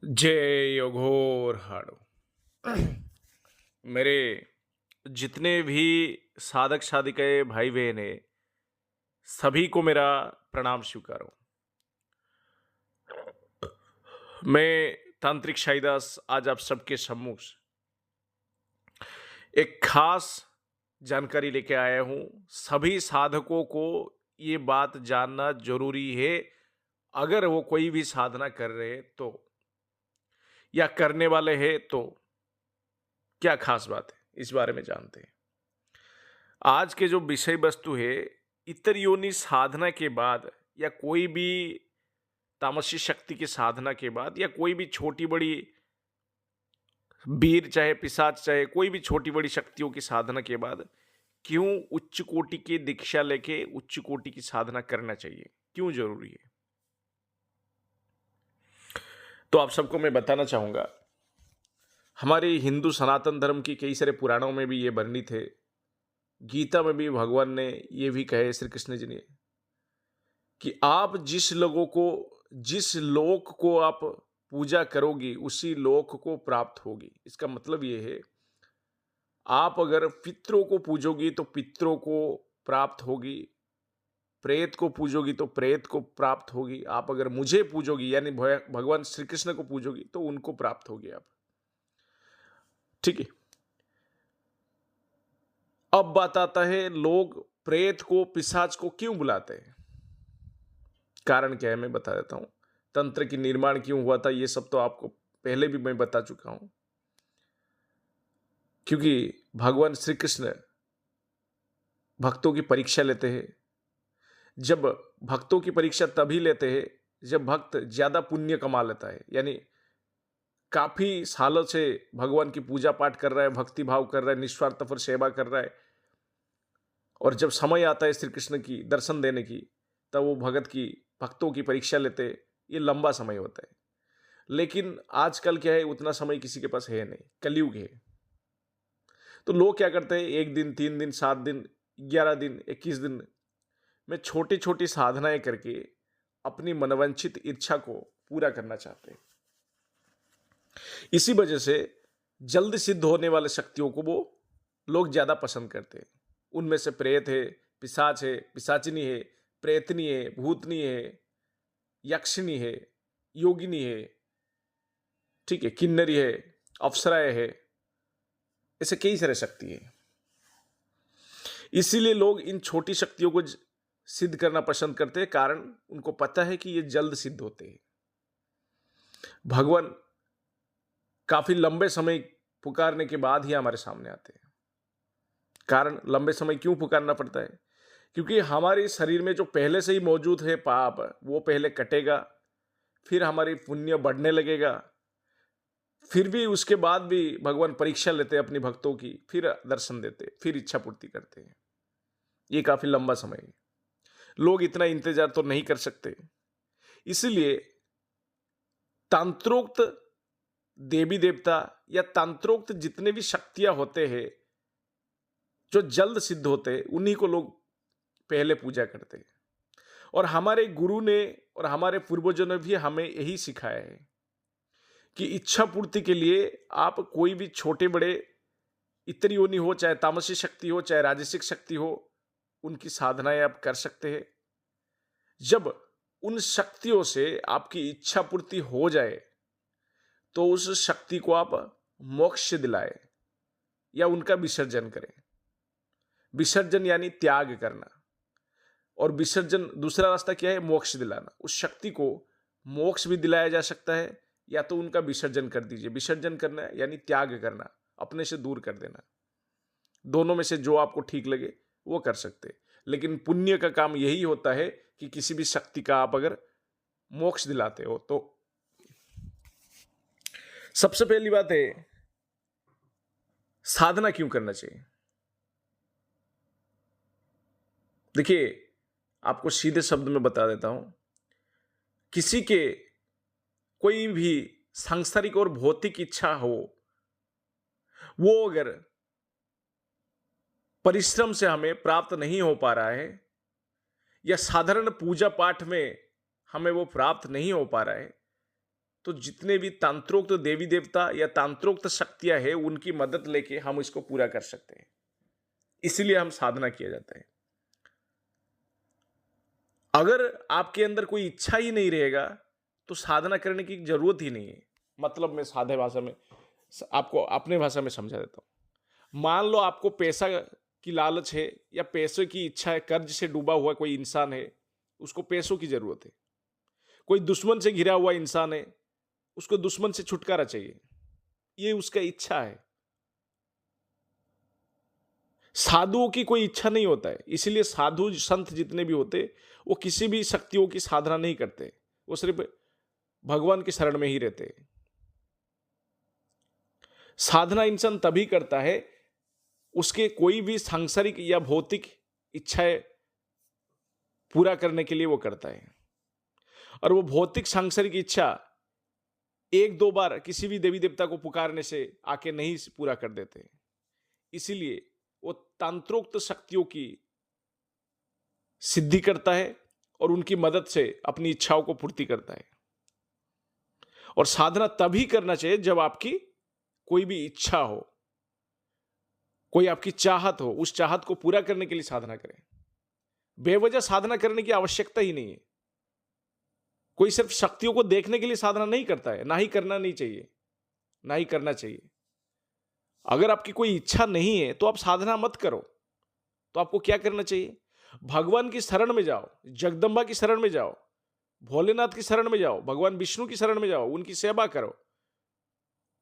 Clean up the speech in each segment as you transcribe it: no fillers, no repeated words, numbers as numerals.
जय घोर हाड़ो। मेरे जितने भी साधक साधिकाएं भाई बहन है, सभी को मेरा प्रणाम स्वीकारो। मैं तांत्रिक शाहीदास आज आप सबके सम्मुख एक खास जानकारी लेके आया हूं। सभी साधकों को ये बात जानना जरूरी है, अगर वो कोई भी साधना कर रहे हैं तो, या करने वाले हैं तो क्या खास बात है, इस बारे में जानते हैं। आज के जो विषय वस्तु है, इतर योनि साधना के बाद या कोई भी तामसी शक्ति की साधना के बाद या कोई भी छोटी बड़ी वीर चाहे पिशाच चाहे कोई भी छोटी बड़ी शक्तियों की साधना के बाद क्यों उच्च कोटि की दीक्षा लेके उच्च कोटि की साधना करना चाहिए, क्यों जरूरी है, तो आप सबको मैं बताना चाहूंगा। हमारे हिंदू सनातन धर्म की कई सारे पुराणों में भी ये वर्णित है। गीता में भी भगवान ने ये भी कहे, श्री कृष्ण जी ने, कि आप जिस लोक को आप पूजा करोगी उसी लोक को प्राप्त होगी। इसका मतलब ये है, आप अगर पितरों को पूजोगी तो पितरों को प्राप्त होगी, प्रेत को पूजोगी तो प्रेत को प्राप्त होगी, आप अगर मुझे पूजोगी यानी भगवान श्री कृष्ण को पूजोगी तो उनको प्राप्त होगी आप। ठीक है। अब बात आता है, लोग प्रेत को पिशाच को क्यों बुलाते हैं, कारण क्या है मैं बता देता हूं। तंत्र की निर्माण क्यों हुआ था, ये सब तो आपको पहले भी मैं बता चुका हूं। क्योंकि भगवान श्री कृष्ण भक्तों की परीक्षा लेते हैं। जब भक्तों की परीक्षा तभी लेते हैं जब भक्त ज्यादा पुण्य कमा लेता है, यानी काफी सालों से भगवान की पूजा पाठ कर रहा है, भक्ति भाव कर रहा है, निस्वार्थ पर सेवा कर रहा है, और जब समय आता है श्री कृष्ण की दर्शन देने की, तब वो भक्तों की परीक्षा लेते। ये लंबा समय होता है, लेकिन आजकल क्या है, उतना समय किसी के पास है नहीं, कलयुग है। तो लोग क्या करते हैं, 1 दिन 3 दिन 7 दिन 11 दिन 21 दिन में छोटी छोटी साधनाएं करके अपनी मनोवांछित इच्छा को पूरा करना चाहते हैं। इसी वजह से जल्द सिद्ध होने वाले शक्तियों को वो लोग ज्यादा पसंद करते हैं। उनमें से प्रेत है, पिशाच है, पिशाचिनी है, प्रेतनी है, भूतनी है, यक्षिणी है, योगिनी है, ठीक है, किन्नरी है, अप्सराएं है, ऐसे कई सारे शक्ति है। इसीलिए लोग इन छोटी शक्तियों को सिद्ध करना पसंद करते हैं, कारण उनको पता है कि ये जल्द सिद्ध होते हैं। भगवान काफी लंबे समय पुकारने के बाद ही हमारे सामने आते हैं। कारण लंबे समय क्यों पुकारना पड़ता है, क्योंकि हमारे शरीर में जो पहले से ही मौजूद है पाप, वो पहले कटेगा, फिर हमारी पुण्य बढ़ने लगेगा, फिर भी उसके बाद भी भगवान परीक्षा लेते हैं अपने भक्तों की, फिर दर्शन देते, फिर इच्छा पूर्ति करते हैं। ये काफी लंबा समय है, लोग इतना इंतजार तो नहीं कर सकते। इसलिए तंत्रोक्त देवी देवता या तंत्रोक्त जितने भी शक्तियां होते हैं जो जल्द सिद्ध होते हैं, उन्हीं को लोग पहले पूजा करते हैं। और हमारे गुरु ने और हमारे पूर्वजों ने भी हमें यही सिखाया है कि इच्छा पूर्ति के लिए आप कोई भी छोटे बड़े इतर योनि हो, चाहे तामसी शक्ति हो, चाहे राजसिक शक्ति हो, उनकी साधनाएं आप कर सकते हैं। जब उन शक्तियों से आपकी इच्छा पूर्ति हो जाए तो उस शक्ति को आप मोक्ष दिलाए या उनका विसर्जन करें। विसर्जन यानी त्याग करना, और विसर्जन दूसरा रास्ता क्या है, मोक्ष दिलाना। उस शक्ति को मोक्ष भी दिलाया जा सकता है, या तो उनका विसर्जन कर दीजिए। विसर्जन करना यानी त्याग करना, अपने से दूर कर देना। दोनों में से जो आपको ठीक लगे वो कर सकते। लेकिन पुण्य का काम यही होता है कि किसी भी शक्ति का आप अगर मोक्ष दिलाते हो तो। सबसे पहली बात है, साधना क्यों करना चाहिए। देखिए, आपको सीधे शब्द में बता देता हूं, किसी के कोई भी सांसारिक और भौतिक इच्छा हो, वो अगर परिश्रम से हमें प्राप्त नहीं हो पा रहा है, या साधारण पूजा पाठ में हमें वो प्राप्त नहीं हो पा रहा है, तो जितने भी तांत्रोक्त देवी देवता या तांत्रोक्त शक्तियां हैं उनकी मदद लेके हम इसको पूरा कर सकते हैं। इसीलिए हम साधना किया जाता है। अगर आपके अंदर कोई इच्छा ही नहीं रहेगा तो साधना करने की जरूरत ही नहीं है। मतलब मैं सादे भाषा में आपको अपने भाषा में समझा देता हूं। मान लो आपको पैसा की लालच है या पैसे की इच्छा है, कर्ज से डूबा हुआ कोई इंसान है, उसको पैसों की जरूरत है। कोई दुश्मन से घिरा हुआ इंसान है, उसको दुश्मन से छुटकारा चाहिए, ये उसका इच्छा है। साधुओं की कोई इच्छा नहीं होता है, इसीलिए साधु संत जितने भी होते वो किसी भी शक्तियों की साधना नहीं करते, वो सिर्फ भगवान की शरण में ही रहते। साधना इंसान तभी करता है उसके कोई भी सांसारिक या भौतिक इच्छाएं पूरा करने के लिए वो करता है। और वो भौतिक सांसारिक इच्छा एक दो बार किसी भी देवी देवता को पुकारने से आके नहीं पूरा कर देते। इसीलिए वो तंत्रोक्त शक्तियों की सिद्धि करता है और उनकी मदद से अपनी इच्छाओं को पूर्ति करता है। और साधना तभी करना चाहिए जब आपकी कोई भी इच्छा हो, कोई आपकी चाहत हो, उस चाहत को पूरा करने के लिए साधना करें। बेवजह साधना करने की आवश्यकता ही नहीं है। कोई सिर्फ शक्तियों को देखने के लिए साधना नहीं करता है, ना ही करना नहीं चाहिए, ना ही करना चाहिए। अगर आपकी कोई इच्छा नहीं है तो आप साधना मत करो। तो आपको क्या करना चाहिए? भगवान की शरण में जाओ, जगदम्बा की शरण में जाओ, भोलेनाथ की शरण में जाओ, भगवान विष्णु की शरण में जाओ, उनकी सेवा करो,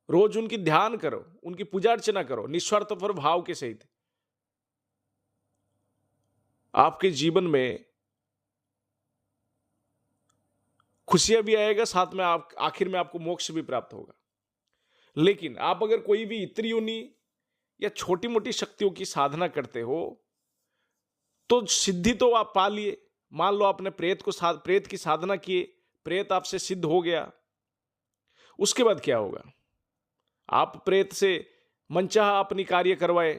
रोज उनकी ध्यान करो, उनकी पूजा अर्चना करो निस्वार्थ पर भाव के सहित। आपके जीवन में खुशियां भी आएगा, साथ में आप आखिर में आपको मोक्ष भी प्राप्त होगा। लेकिन आप अगर कोई भी इतनी योनि या छोटी मोटी शक्तियों की साधना करते हो तो सिद्धि तो आप पा लिए। मान लो आपने प्रेत की साधना की, प्रेत आपसे सिद्ध हो गया, उसके बाद क्या होगा? आप प्रेत से मनचाहा अपनी कार्य करवाए,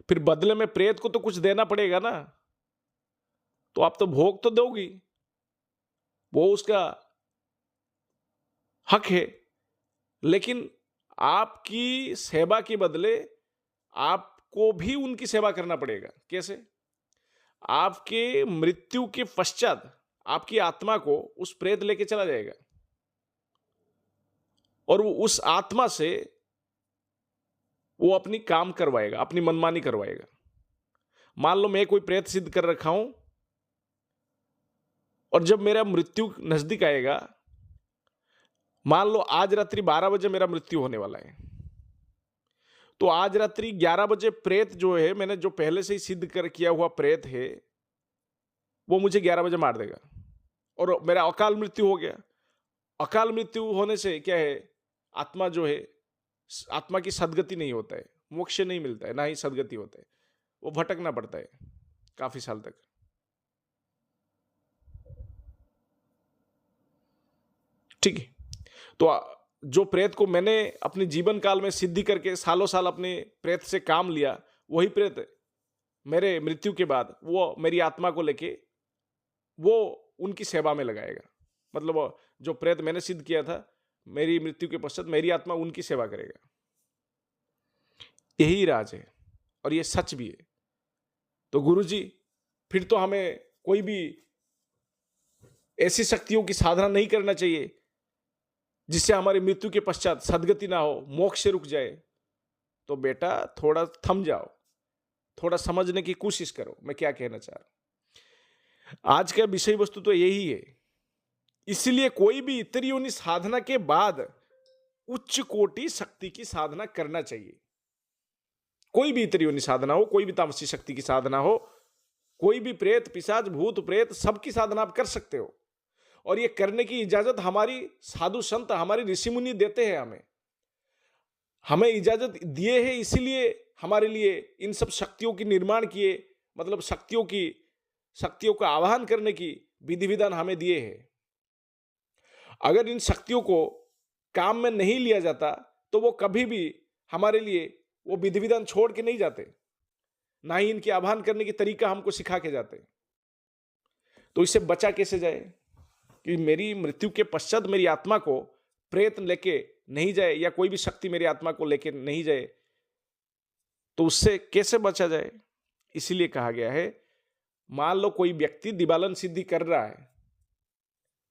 फिर बदले में प्रेत को तो कुछ देना पड़ेगा ना, तो आप तो भोग तो दोगी, वो उसका हक है। लेकिन आपकी सेवा के बदले आपको भी उनकी सेवा करना पड़ेगा। कैसे? आपके मृत्यु के पश्चात आपकी आत्मा को उस प्रेत लेके चला जाएगा और वो उस आत्मा से वो अपनी काम करवाएगा, अपनी मनमानी करवाएगा। मान लो मैं कोई प्रेत सिद्ध कर रखा हूं और जब मेरा मृत्यु नजदीक आएगा, मान लो आज रात्रि 12 बजे मेरा मृत्यु होने वाला है, तो आज रात्रि 11 बजे प्रेत जो है, मैंने जो पहले से ही सिद्ध कर किया हुआ प्रेत है, वो मुझे 11 बजे मार देगा और मेरा अकाल मृत्यु हो गया। अकाल मृत्यु होने से क्या है? आत्मा जो है, आत्मा की सदगति नहीं होता है, मोक्ष नहीं मिलता है, ना ही सदगति होता है, वो भटकना पड़ता है काफी साल तक। ठीक है, तो जो प्रेत को मैंने अपने जीवन काल में सिद्धि करके सालों साल अपने प्रेत से काम लिया, वही प्रेत मेरे मृत्यु के बाद वो मेरी आत्मा को लेके वो उनकी सेवा में लगाएगा। मतलब जो प्रेत मैंने सिद्ध किया था, मेरी मृत्यु के पश्चात मेरी आत्मा उनकी सेवा करेगा। यही राज है और ये सच भी है। तो गुरुजी, फिर तो हमें कोई भी ऐसी शक्तियों की साधना नहीं करना चाहिए जिससे हमारी मृत्यु के पश्चात सदगति ना हो, मोक्ष से रुक जाए। तो बेटा थोड़ा थम जाओ, थोड़ा समझने की कोशिश करो मैं क्या कहना चाह रहा हूं। आज का विषय वस्तु तो यही है। इसलिए कोई भी इतनी योनि साधना के बाद उच्च कोटि शक्ति की साधना करना चाहिए। कोई भी इतनी योनि साधना हो, कोई भी तामसी शक्ति की साधना हो, कोई भी प्रेत पिशाच भूत प्रेत सबकी साधना आप कर सकते हो। और ये करने की इजाजत हमारी साधु संत, हमारी ऋषि मुनि देते हैं। हमें इजाजत दिए है, इसीलिए हमारे लिए इन सब शक्तियों की निर्माण किए, मतलब शक्तियों का आवाहन करने की विधि विधान हमें दिए हैं। अगर इन शक्तियों को काम में नहीं लिया जाता तो वो कभी भी हमारे लिए वो विधि विधान छोड़ के नहीं जाते, ना ही इनके आह्वान करने की तरीका हमको सिखा के जाते। तो इससे बचा कैसे जाए? कि मेरी मृत्यु के पश्चात मेरी आत्मा को प्रेत लेके नहीं जाए या कोई भी शक्ति मेरी आत्मा को लेके नहीं जाए, तो उससे कैसे बचा जाए? इसीलिए कहा गया है, मान लो कोई व्यक्ति दिवालन सिद्धि कर रहा है,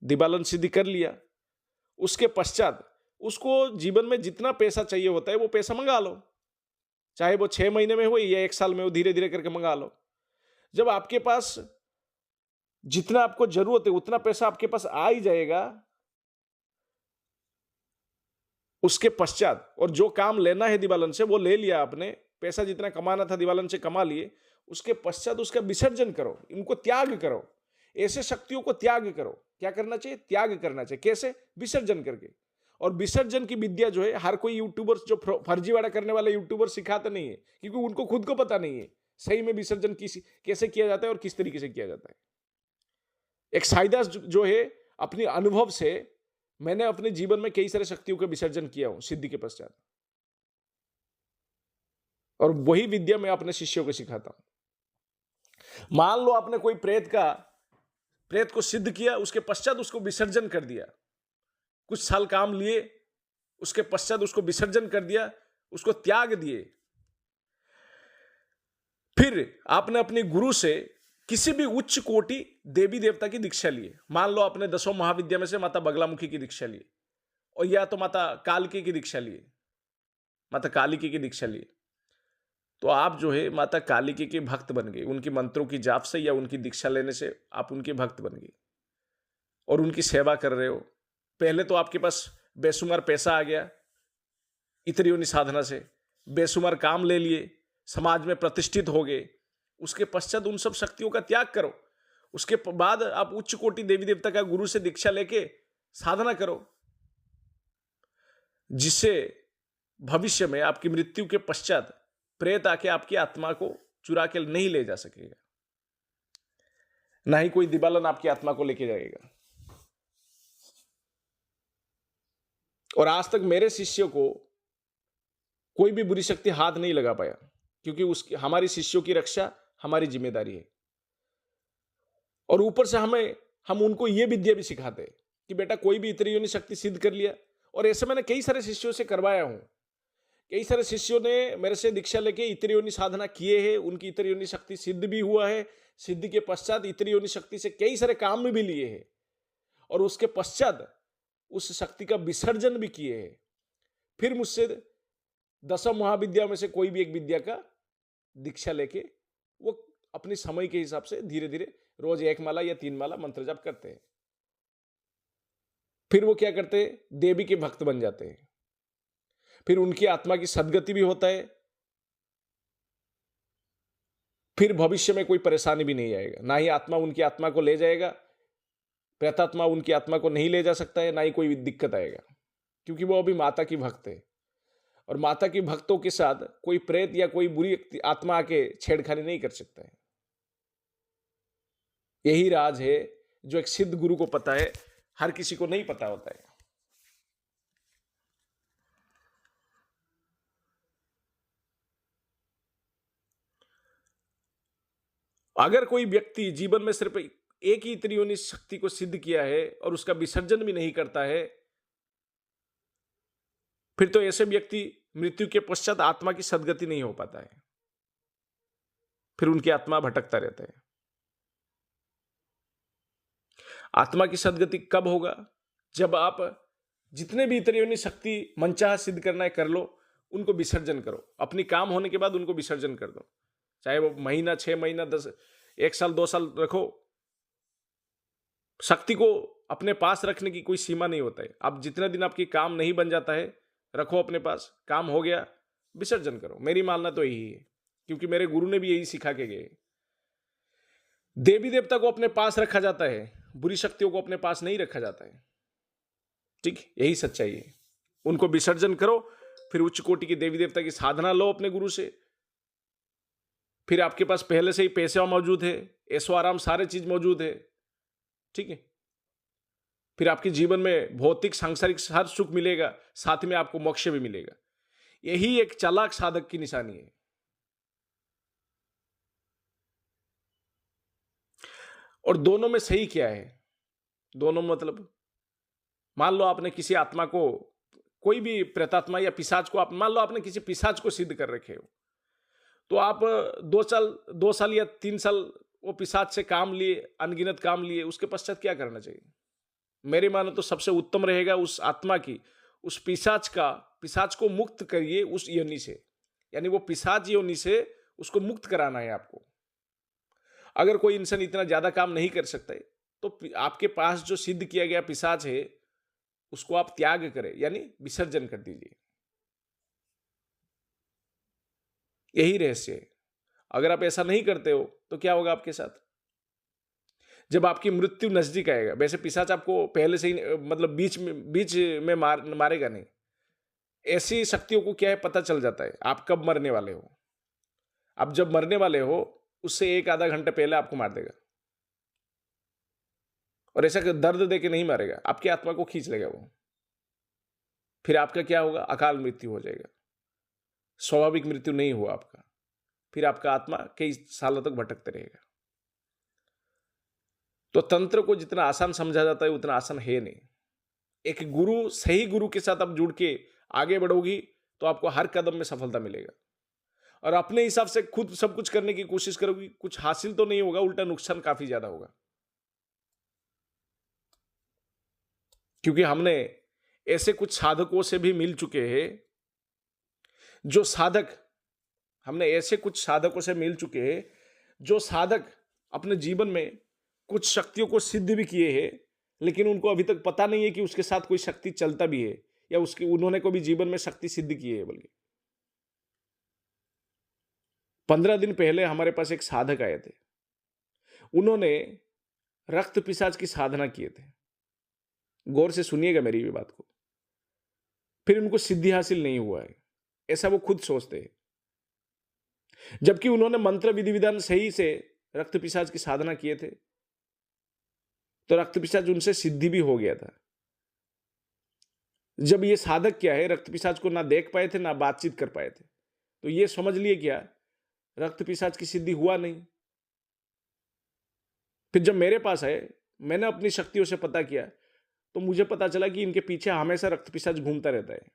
दिवालन सिद्धि कर लिया, उसके पश्चात उसको जीवन में जितना पैसा चाहिए होता है वो पैसा मंगा लो, चाहे वो 6 महीने में हो या 1 साल में हो, धीरे धीरे करके मंगा लो। जब आपके पास जितना आपको जरूरत है उतना पैसा आपके पास आ ही जाएगा, उसके पश्चात और जो काम लेना है दिवालन से वो ले लिया आपने, पैसा जितना कमाना था दिवालन से कमा लिए, उसके पश्चात उसका विसर्जन करो, इनको त्याग करो, ऐसे शक्तियों को त्याग करो। क्या करना चाहिए? त्याग करना चाहिए। कैसे? विसर्जन करके। और विसर्जन की विद्या जो है हर कोई यूट्यूबर, जो फर्जीवाड़ा करने वाले यूट्यूबर सिखाते नहीं है, क्योंकि उनको खुद को पता नहीं है सही में विसर्जन कैसे किया जाता है और किस तरीके से किया जाता है। एक साइदास जो है, अपने अनुभव से मैंने अपने जीवन में कई सारे शक्तियों का विसर्जन किया हूं सिद्धि के पश्चात, और वही विद्या मैं अपने शिष्यों को सिखाता हूं। मान लो आपने कोई प्रेत को सिद्ध किया, उसके पश्चात उसको विसर्जन कर दिया, कुछ साल काम लिए, उसके पश्चात उसको विसर्जन कर दिया, उसको त्याग दिए। फिर आपने अपने गुरु से किसी भी उच्च कोटि देवी देवता की दीक्षा लिए। मान लो आपने 10 महाविद्या में से माता बगलामुखी की दीक्षा ली, और या तो माता कालिकी की दीक्षा लिए, माता कालिकी की दीक्षा लिए, तो आप जो है माता कालिकी के भक्त बन गए। उनके मंत्रों की जाप से या उनकी दीक्षा लेने से आप उनके भक्त बन गए और उनकी सेवा कर रहे हो। पहले तो आपके पास बेशुमार पैसा आ गया इतनी योनि साधना से, बेशुमार काम ले लिए, समाज में प्रतिष्ठित हो गए। उसके पश्चात उन सब शक्तियों का त्याग करो। उसके बाद आप उच्च कोटि देवी देवता का गुरु से दीक्षा लेके साधना करो, जिससे भविष्य में आपकी मृत्यु के पश्चात प्रेत आके आपकी आत्मा को चुरा के नहीं ले जा सकेगा, ना ही कोई दिवालन आपकी आत्मा को लेके जाएगा। और आज तक मेरे शिष्यों को कोई भी बुरी शक्ति हाथ नहीं लगा पाया, क्योंकि हमारी शिष्यों की रक्षा हमारी जिम्मेदारी है। और ऊपर से हम उनको यह विद्या भी सिखाते हैं कि बेटा कोई भी इतनी योनि शक्ति सिद्ध कर लिया, और ऐसे मैंने कई सारे शिष्यों से करवाया हूं। कई सारे शिष्यों ने मेरे से दीक्षा लेके इतनी योनि साधना किए हैं, उनकी इतनी योनि शक्ति सिद्ध भी हुआ है। सिद्धि के पश्चात इतनी योनि शक्ति से कई सारे काम भी लिए हैं, और उसके पश्चात उस शक्ति का विसर्जन भी किए हैं। फिर मुझसे 10 महाविद्या में से कोई भी एक विद्या का दीक्षा लेके वो अपने समय के हिसाब से धीरे धीरे रोज 1 माला या 3 माला मंत्र जाप करते हैं। फिर वो क्या करते हैं? देवी के भक्त बन जाते हैं। फिर उनकी आत्मा की सद्गति भी होता है। फिर भविष्य में कोई परेशानी भी नहीं आएगा, ना ही आत्मा उनकी आत्मा को ले जाएगा, प्रेतात्मा उनकी आत्मा को नहीं ले जा सकता है, ना ही कोई दिक्कत आएगा, क्योंकि वो अभी माता की भक्त है। और माता के भक्तों के साथ कोई प्रेत या कोई बुरी आत्मा आके छेड़खानी नहीं कर सकता है। यही राज है जो एक सिद्ध गुरु को पता है, हर किसी को नहीं पता होता है। अगर कोई व्यक्ति जीवन में सिर्फ एक ही त्रियोनि शक्ति को सिद्ध किया है और उसका विसर्जन भी नहीं करता है, फिर तो ऐसे व्यक्ति मृत्यु के पश्चात आत्मा की सद्गति नहीं हो पाता है। फिर उनकी आत्मा भटकता रहता है। आत्मा की सद्गति कब होगा? जब आप जितने भी त्रियोनि शक्ति मनचाहा सिद्ध करना है कर लो, उनको विसर्जन करो। अपनी काम होने के बाद उनको विसर्जन कर दो, चाहे वो महीना, 6 महीना, 10, 1 साल, 2 साल रखो। शक्ति को अपने पास रखने की कोई सीमा नहीं होता है। आप जितने दिन आपकी काम नहीं बन जाता है, रखो अपने पास। काम हो गया, विसर्जन करो। मेरी मानना तो यही है, क्योंकि मेरे गुरु ने भी यही सिखा के गए। देवी देवता को अपने पास रखा जाता है, बुरी शक्तियों को अपने पास नहीं रखा जाता है। ठीक, यही सच्चाई है। उनको विसर्जन करो, फिर उच्च कोटि की देवी देवता की साधना लो अपने गुरु से। फिर आपके पास पहले से ही पैसा मौजूद है, ऐशो आराम सारे चीज मौजूद है। ठीक है, फिर आपके जीवन में भौतिक सांसारिक हर सुख मिलेगा, साथ में आपको मोक्ष भी मिलेगा। यही एक चालाक साधक की निशानी है। और दोनों में सही क्या है? दोनों मतलब, मान लो आपने किसी आत्मा को, कोई भी प्रेतात्मा या पिशाच को, आप मान लो आपने किसी पिशाच को सिद्ध कर रखे हो, तो आप 2 साल या 3 साल वो पिशाच से काम लिए, अनगिनत काम लिए, उसके पश्चात क्या करना चाहिए? मेरे मानो तो सबसे उत्तम रहेगा उस आत्मा की, उस पिशाच को मुक्त करिए उस योनि से, यानी वो पिशाच योनि से उसको मुक्त कराना है आपको। अगर कोई इंसान इतना ज्यादा काम नहीं कर सकता है, तो आपके पास जो सिद्ध किया गया पिशाच है उसको आप त्याग करें, यानी विसर्जन कर दीजिए। यही रहस्य है। अगर आप ऐसा नहीं करते हो तो क्या होगा आपके साथ? जब आपकी मृत्यु नजदीक आएगा, वैसे पिशाच आपको पहले से ही मतलब बीच में मारेगा नहीं। ऐसी शक्तियों को क्या है, पता चल जाता है आप कब मरने वाले हो। आप जब मरने वाले हो उससे 1 आधा घंटा पहले आपको मार देगा, और ऐसा दर्द दे के नहीं मारेगा, आपकी आत्मा को खींच लेगा वो। फिर आपका क्या होगा? अकाल मृत्यु हो जाएगा, स्वाभाविक मृत्यु नहीं हुआ आपका। फिर आपका आत्मा कई सालों तक भटकते रहेगा। तो तंत्र को जितना आसान समझा जाता है उतना आसान है नहीं। एक गुरु, सही गुरु के साथ आप जुड़ के आगे बढ़ोगी तो आपको हर कदम में सफलता मिलेगा। और अपने हिसाब से खुद सब कुछ करने की कोशिश करोगी, कुछ हासिल तो नहीं होगा, उल्टा नुकसान काफी ज्यादा होगा। क्योंकि हमने ऐसे कुछ साधकों से भी मिल चुके हैं, जो साधक, हमने ऐसे कुछ साधकों से मिल चुके हैं जो साधक अपने जीवन में कुछ शक्तियों को सिद्ध भी किए हैं, लेकिन उनको अभी तक पता नहीं है कि उसके साथ कोई शक्ति चलता भी है, या उसके उन्होंने कभी जीवन में शक्ति सिद्ध की है। बल्कि 15 दिन पहले हमारे पास एक साधक आए थे, उन्होंने रक्त पिशाच की साधना किए थे। गौर से सुनिएगा मेरी भी बात को। फिर उनको सिद्धि हासिल नहीं हुआ है, ऐसा वो खुद सोचते हैं, जबकि उन्होंने मंत्र विधि विधान सही से रक्त पिशाच की साधना किए थे, तो रक्त पिशाच उनसे सिद्धि भी हो गया था। जब ये साधक क्या है, रक्त पिशाच को ना देख पाए थे ना बातचीत कर पाए थे, तो ये समझ लिए क्या, रक्त पिशाच की सिद्धि हुआ नहीं। फिर जब मेरे पास आए, मैंने अपनी शक्तियों से पता किया, तो मुझे पता चला कि इनके पीछे हमेशा रक्त पिशाच घूमता रहता है।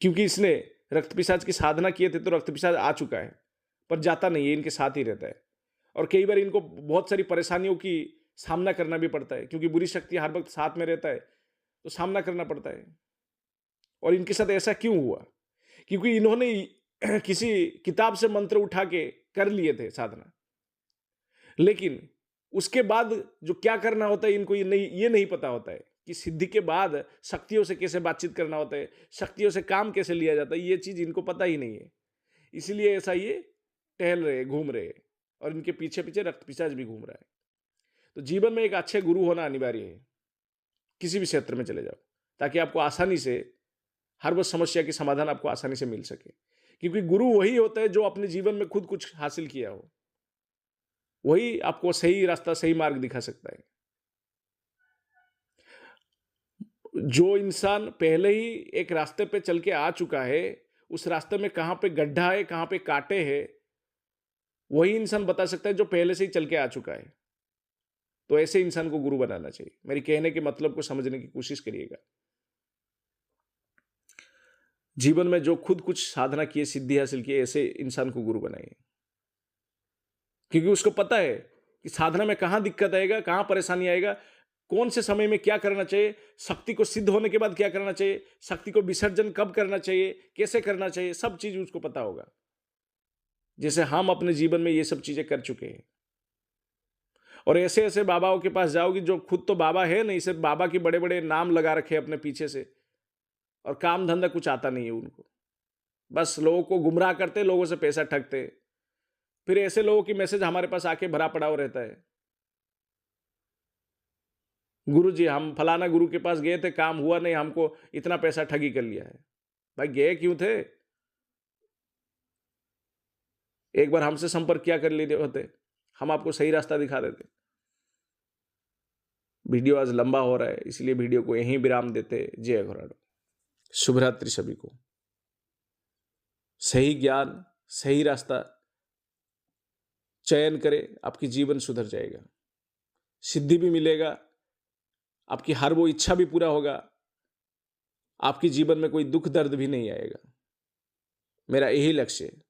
क्योंकि इसने रक्त पिशाच की साधना किए थे, तो रक्त पिशाच आ चुका है, पर जाता नहीं है, इनके साथ ही रहता है। और कई बार इनको बहुत सारी परेशानियों की सामना करना भी पड़ता है, क्योंकि बुरी शक्ति हर वक्त साथ में रहता है, तो सामना करना पड़ता है। और इनके साथ ऐसा क्यों हुआ? क्योंकि इन्होंने किसी किताब से मंत्र उठा के कर लिए थे साधना, लेकिन उसके बाद जो क्या करना होता है इनको ये नहीं पता होता है कि सिद्धि के बाद शक्तियों से कैसे बातचीत करना होता है, शक्तियों से काम कैसे लिया जाता है, ये चीज इनको पता ही नहीं है। इसलिए ऐसा ये टहल रहे, घूम रहे, और इनके पीछे पीछे रक्त पिशाच भी घूम रहा है। तो जीवन में एक अच्छे गुरु होना अनिवार्य है, किसी भी क्षेत्र में चले जाओ, ताकि आपको आसानी से हर वो समस्या की समाधान आपको आसानी से मिल सके। क्योंकि गुरु वही होता है जो अपने जीवन में खुद कुछ हासिल किया हो, वही आपको सही रास्ता, सही मार्ग दिखा सकता है। जो इंसान पहले ही एक रास्ते पे चल के आ चुका है, उस रास्ते में कहां पे गड्ढा है, कहां पे कांटे हैं, वही इंसान बता सकता है जो पहले से ही चल के आ चुका है। तो ऐसे इंसान को गुरु बनाना चाहिए। मेरी कहने के मतलब को समझने की कोशिश करिएगा। जीवन में जो खुद कुछ साधना किए, सिद्धि हासिल किए, ऐसे इंसान को गुरु बनाइए। क्योंकि उसको पता है कि साधना में कहां दिक्कत आएगा, कहां परेशानी आएगा, कौन से समय में क्या करना चाहिए, शक्ति को सिद्ध होने के बाद क्या करना चाहिए, शक्ति को विसर्जन कब करना चाहिए, कैसे करना चाहिए, सब चीज उसको पता होगा। जैसे हम अपने जीवन में ये सब चीजें कर चुके हैं। और ऐसे ऐसे बाबाओं के पास जाओगी जो खुद तो बाबा है नहीं, सिर्फ बाबा के बड़े बड़े नाम लगा रखे अपने पीछे से, और काम धंधा कुछ आता नहीं है उनको, बस लोगों को गुमराह करते, लोगों से पैसा ठगते। फिर ऐसे लोगों की मैसेज हमारे पास आके भरा पड़ा रहता है, गुरु जी हम फलाना गुरु के पास गए थे, काम हुआ नहीं, हमको इतना पैसा ठगी कर लिया है। भाई गए क्यों थे? एक बार हमसे संपर्क किया कर लेते होते, हम आपको सही रास्ता दिखा देते। वीडियो आज लंबा हो रहा है, इसलिए वीडियो को यहीं विराम देते। जय घोराडो। शुभ रात्रि सभी को। सही ज्ञान, सही रास्ता चयन करें, आपकी जीवन सुधर जाएगा। सिद्धि भी मिलेगा, आपकी हर वो इच्छा भी पूरा होगा, आपके जीवन में कोई दुख दर्द भी नहीं आएगा। मेरा यही लक्ष्य है।